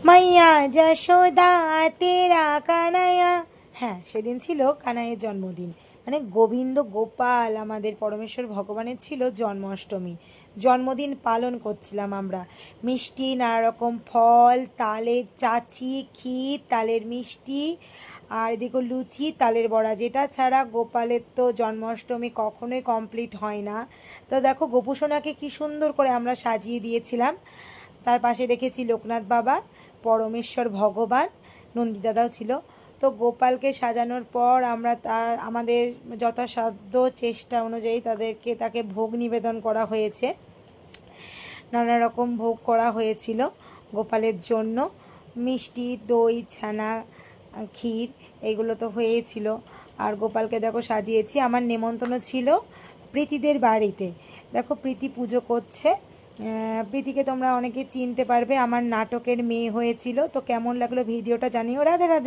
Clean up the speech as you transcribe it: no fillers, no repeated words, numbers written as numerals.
মাইয়া যশোদা তেরা কানাইয়া। হ্যাঁ, সেদিন ছিল কানাইয়ের জন্মদিন, মানে গোবিন্দ গোপাল আমাদের পরমেশ্বর ভগবানের ছিল জন্মাষ্টমী। জন্মদিন পালন করছিলাম আমরা। মিষ্টি, নানা রকম ফল, তালের চাচি, ক্ষীর, তালের মিষ্টি, আর এদিকে লুচি, তালের বড়া, যেটা ছাড়া গোপালের তো জন্মাষ্টমী কখনোই কমপ্লিট হয় না। তো দেখো গোপুসোনাকে কি সুন্দর করে আমরা সাজিয়ে দিয়েছিলাম। তার পাশে রেখেছি লোকনাথ বাবা, পরমেশ্বর ভগবান, নন্দীদাদাও ছিল। তো গোপালকে সাজানোর পর আমরা আমাদের যথাসাধ্য চেষ্টা অনুযায়ী তাকে ভোগ নিবেদন করা হয়েছে। নানা রকম ভোগ করা হয়েছিল গোপালের জন্য। মিষ্টি, দই, ছানা, ক্ষীর, এইগুলো তো হয়েছিল। আর গোপালকে দেখো সাজিয়েছি। আমার নেমন্তন্ন ছিল প্রীতিদের বাড়িতে। দেখো প্রীতি পুজো করছে। প্রীতিকে তোমরা অনেকে চিনতে পারবে, আমার নাটকের মেয়ে হয়েছিল। তো কেমন লাগলো ভিডিওটা জানিও। রাধে রাধে।